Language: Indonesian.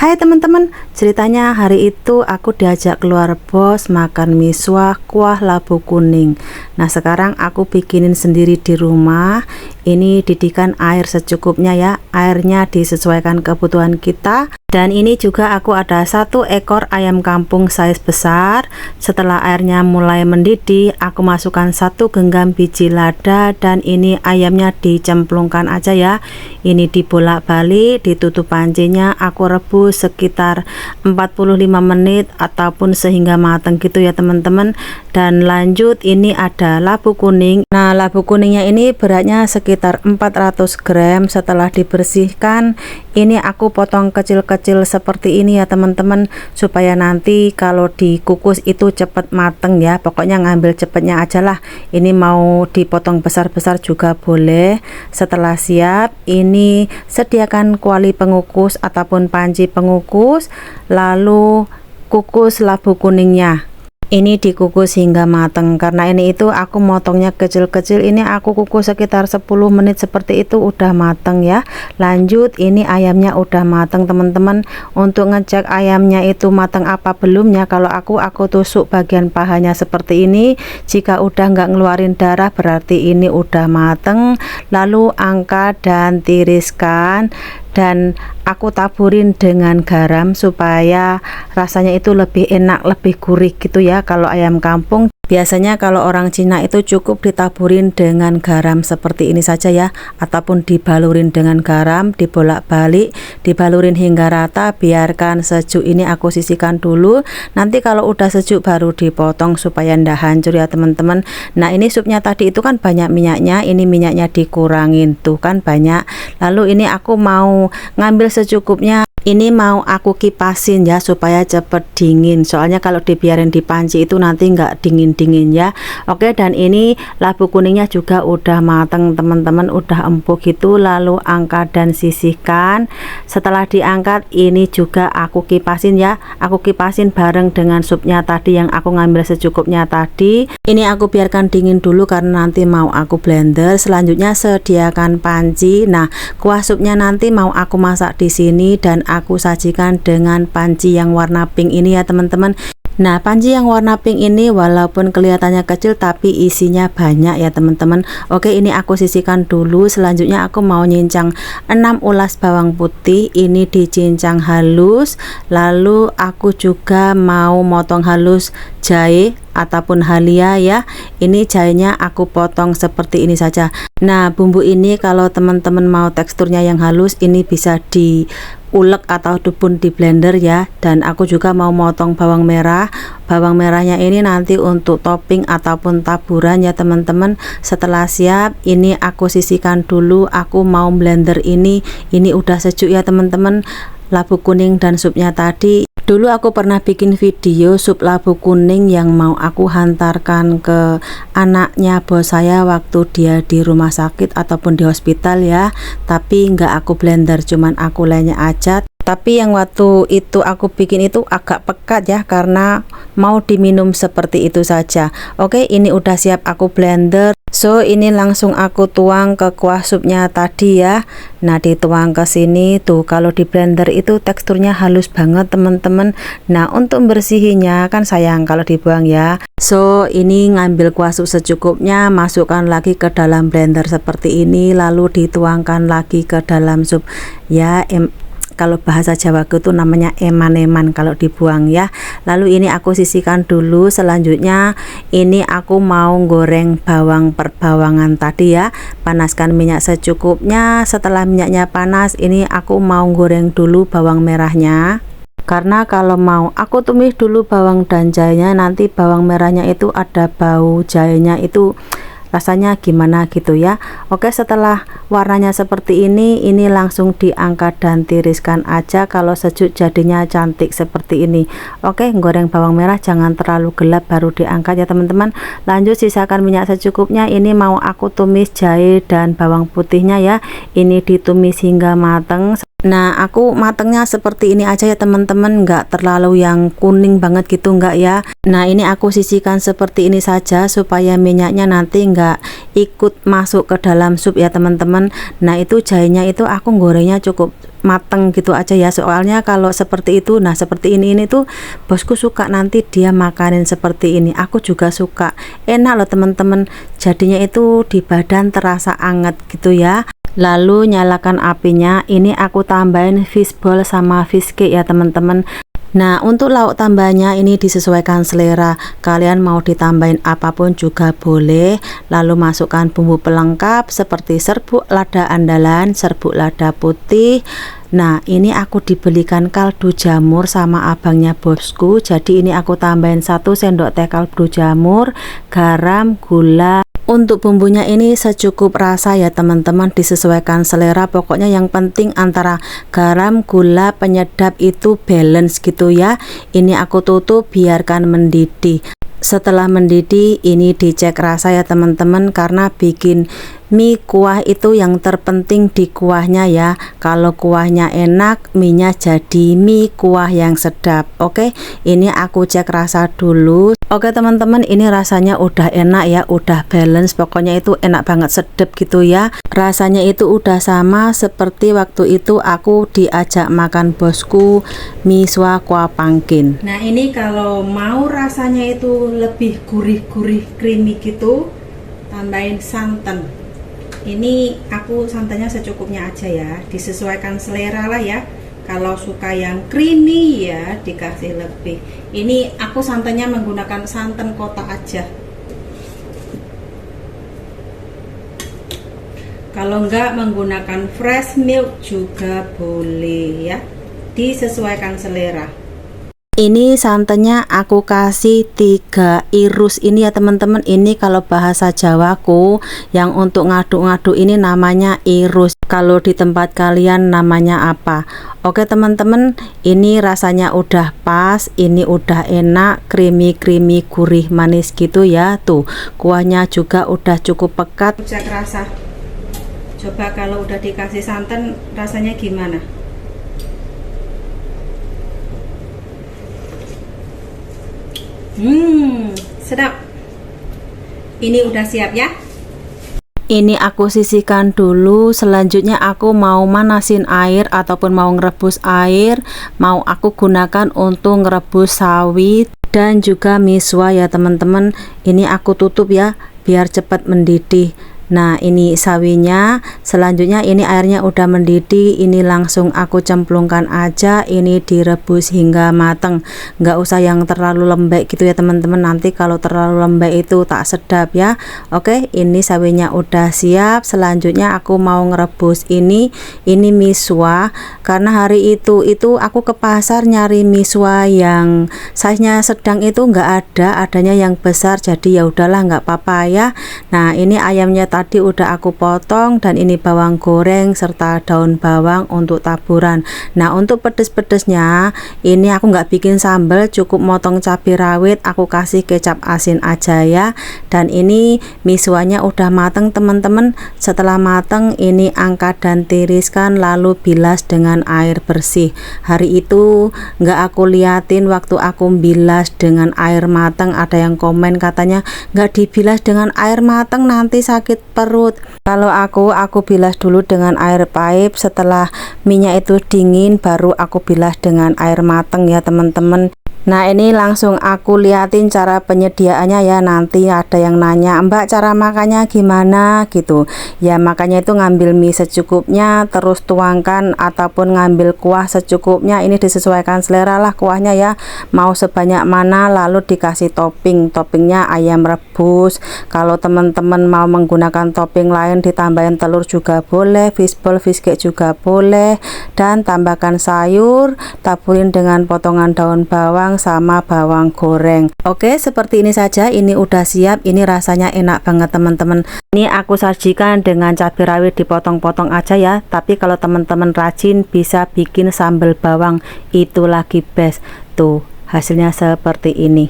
Hai teman-teman, ceritanya hari itu aku diajak keluar bos makan miswa kuah labu kuning. Nah sekarang aku bikinin sendiri di rumah. Ini didikan air secukupnya ya, airnya disesuaikan kebutuhan kita. Dan ini juga aku ada 1 ekor ayam kampung size besar. Setelah airnya mulai mendidih, aku masukkan 1 genggam biji lada. Dan ini ayamnya dicemplungkan aja ya. Ini dibolak-balik, ditutup pancinya, aku rebus sekitar 45 menit ataupun sehingga matang gitu ya teman-teman. Dan lanjut ini ada labu kuning. Nah labu kuningnya ini beratnya sekitar 400 gram. Setelah dibersihkan, ini aku potong kecil-kecil seperti ini ya teman-teman, supaya nanti kalau dikukus itu cepet mateng ya. Pokoknya ngambil cepetnya aja lah. Ini mau dipotong besar-besar juga boleh. Setelah siap, ini sediakan kuali pengukus ataupun panci pengukus, lalu kukus labu kuningnya. Ini dikukus hingga matang. Karena ini itu aku motongnya kecil-kecil, ini aku kukus sekitar 10 menit seperti itu udah matang ya. Lanjut ini ayamnya udah matang teman-teman. Untuk ngecek ayamnya itu matang apa belumnya, kalau aku tusuk bagian pahanya seperti ini. Jika udah nggak ngeluarin darah berarti ini udah matang. Lalu angkat dan tiriskan, dan aku taburin dengan garam supaya rasanya itu lebih enak, lebih gurih gitu ya. Kalau ayam kampung biasanya kalau orang Cina itu cukup ditaburin dengan garam seperti ini saja ya, ataupun dibalurin dengan garam, dibolak-balik, dibalurin hingga rata, biarkan sejuk. Ini aku sisihkan dulu, nanti kalau udah sejuk baru dipotong supaya ndak hancur ya teman-teman. Nah ini supnya tadi itu kan banyak minyaknya, ini minyaknya dikurangin tuh kan banyak. Lalu ini aku mau ngambil secukupnya. Ini mau aku kipasin ya supaya cepet dingin, soalnya kalau dibiarin di panci itu nanti nggak dingin-dingin ya. Oke, dan ini labu kuningnya juga udah mateng teman-teman, udah empuk gitu. Lalu angkat dan sisihkan. Setelah diangkat ini juga aku kipasin ya, aku kipasin bareng dengan supnya tadi yang aku ngambil secukupnya tadi. Ini aku biarkan dingin dulu karena nanti mau aku blender. Selanjutnya sediakan panci. Nah kuah supnya nanti mau aku masak di sini dan aku sajikan dengan panci yang warna pink ini ya teman-teman. Nah panci yang warna pink ini walaupun kelihatannya kecil tapi isinya banyak ya teman-teman. Oke, ini aku sisihkan dulu. Selanjutnya aku mau nyincang 6 ulas bawang putih, ini dicincang halus. Lalu aku juga mau motong halus jahe ataupun halia ya. Ini jahenya aku potong seperti ini saja. Nah bumbu ini kalau teman-teman mau teksturnya yang halus, ini bisa diulek ataupun di blender ya. Dan aku juga mau motong bawang merah. Bawang merahnya ini nanti untuk topping ataupun taburan ya teman-teman. Setelah siap, ini aku sisihkan dulu. Aku mau blender ini udah sejuk ya teman-teman, labu kuning dan supnya tadi. Dulu aku pernah bikin video sup labu kuning yang mau aku hantarkan ke anaknya bos saya waktu dia di rumah sakit ataupun di hospital ya. Tapi nggak aku blender, cuman aku lainnya aja. Tapi yang waktu itu aku bikin itu agak pekat ya, karena mau diminum seperti itu saja. Oke, ini udah siap aku blender. So ini langsung aku tuang ke kuah supnya tadi ya. Nah dituang ke sini tuh, kalau di blender itu teksturnya halus banget teman-teman. Nah untuk bersihinnya kan sayang kalau dibuang ya. So ini ngambil kuah sup secukupnya, masukkan lagi ke dalam blender seperti ini, lalu dituangkan lagi ke dalam sup ya. Kalau bahasa Jawa itu namanya eman-eman kalau dibuang ya. Lalu ini aku sisihkan dulu. Selanjutnya ini aku mau goreng bawang perbawangan tadi ya. Panaskan minyak secukupnya. Setelah minyaknya panas, ini aku mau goreng dulu bawang merahnya. Karena kalau mau aku tumis dulu bawang dan jahenya, nanti bawang merahnya itu ada bau, jahenya itu rasanya gimana gitu ya. Oke, setelah warnanya seperti ini langsung diangkat dan tiriskan aja. Kalau sejuk jadinya cantik seperti ini. Oke, goreng bawang merah jangan terlalu gelap baru diangkat ya teman-teman. Lanjut sisakan minyak secukupnya. Ini mau aku tumis jahe dan bawang putihnya ya. Ini ditumis hingga matang. Nah, aku matengnya seperti ini aja ya teman-teman, nggak terlalu yang kuning banget gitu, nggak ya. Nah, ini aku sisihkan seperti ini saja supaya minyaknya nanti nggak ikut masuk ke dalam sup ya teman-teman. Nah, itu jahenya itu aku gorengnya cukup mateng gitu aja ya, soalnya kalau seperti itu, nah seperti ini tuh bosku suka nanti dia makanin seperti ini. Aku juga suka, enak loh teman-teman, jadinya itu di badan terasa anget gitu ya. Lalu nyalakan apinya, ini aku tambahin fishball sama fish cake ya teman-teman. Nah, untuk lauk tambahnya ini disesuaikan selera, kalian mau ditambahin apapun juga boleh. Lalu masukkan bumbu pelengkap seperti serbuk lada andalan, serbuk lada putih. Nah, ini aku dibelikan kaldu jamur sama abangnya bosku, jadi ini aku tambahin 1 sendok teh kaldu jamur, garam, gula. Untuk bumbunya ini secukup rasa ya teman-teman, disesuaikan selera, pokoknya yang penting antara garam, gula, penyedap itu balance gitu ya. Ini aku tutup biarkan mendidih. Setelah mendidih ini dicek rasa ya teman-teman, karena bikin mie kuah itu yang terpenting di kuahnya ya. Kalau kuahnya enak, mie-nya jadi mie kuah yang sedap. Oke, ini aku cek rasa dulu. Oke teman-teman, ini rasanya udah enak ya, udah balance, pokoknya itu enak banget, sedap gitu ya. Rasanya itu udah sama seperti waktu itu aku diajak makan bosku miswa kuah pangkin. Nah, ini kalau mau rasanya itu lebih gurih-gurih creamy gitu, tambahin santan. Ini aku santannya secukupnya aja ya, disesuaikan selera lah ya. Kalau suka yang creamy ya dikasih lebih. Ini aku santannya menggunakan santan kotak aja. Kalau enggak menggunakan fresh milk juga boleh ya, disesuaikan selera. Ini santannya aku kasih 3 irus ini ya teman-teman. Ini kalau bahasa Jawaku yang untuk ngaduk-ngaduk ini namanya irus. Kalau di tempat kalian namanya apa? Oke teman-teman, ini rasanya udah pas, ini udah enak, creamy gurih manis gitu ya. Tuh, kuahnya juga udah cukup pekat. Cek rasa. Coba kalau udah dikasih santan rasanya gimana? Sedap. Ini udah siap ya. Ini aku sisihkan dulu. Selanjutnya aku mau manasin air ataupun mau ngerebus air. Mau aku gunakan untuk ngerebus sawi dan juga miswa ya teman-teman. Ini aku tutup ya biar cepat mendidih. Nah, ini sawinya. Selanjutnya ini airnya udah mendidih, ini langsung aku cemplungkan aja. Ini direbus hingga mateng, nggak usah yang terlalu lembek gitu ya teman-teman, nanti kalau terlalu lembek itu tak sedap ya. Oke, ini sawinya udah siap. Selanjutnya aku mau ngerebus ini miswa, karena hari itu aku ke pasar nyari miswa yang size-nya sedang itu nggak ada, adanya yang besar, jadi ya udahlah nggak apa-apa ya. Nah, ini ayamnya tadi udah aku potong, dan ini bawang goreng serta daun bawang untuk taburan. Nah, untuk pedes-pedesnya ini aku nggak bikin sambal, cukup motong cabai rawit, aku kasih kecap asin aja ya. Dan ini miswanya udah mateng teman-teman. Setelah mateng ini angkat dan tiriskan, lalu bilas dengan air bersih. Hari itu nggak aku liatin waktu aku bilas dengan air mateng, ada yang komen katanya nggak dibilas dengan air mateng nanti sakit perut. Kalau aku bilas dulu dengan air pipe, setelah minyak itu dingin baru aku bilas dengan air mateng ya teman-teman. Nah, ini langsung aku liatin cara penyediaannya ya. Nanti ada yang nanya, Mbak cara makannya gimana gitu ya. Makanya itu ngambil mie secukupnya, terus tuangkan ataupun ngambil kuah secukupnya. Ini disesuaikan selera lah kuahnya ya, mau sebanyak mana. Lalu dikasih toppingnya ayam rebus. Kalau teman-teman mau menggunakan topping lain ditambahin telur juga boleh, fishball, fish cake juga boleh, dan tambahkan sayur, taburin dengan potongan daun bawang sama bawang goreng. Oke, seperti ini saja. Ini udah siap. Ini rasanya enak banget teman-teman. Ini aku sajikan dengan cabai rawit dipotong-potong aja ya. Tapi kalau teman-teman rajin bisa bikin sambal bawang, itu lagi best. Tuh, hasilnya seperti ini.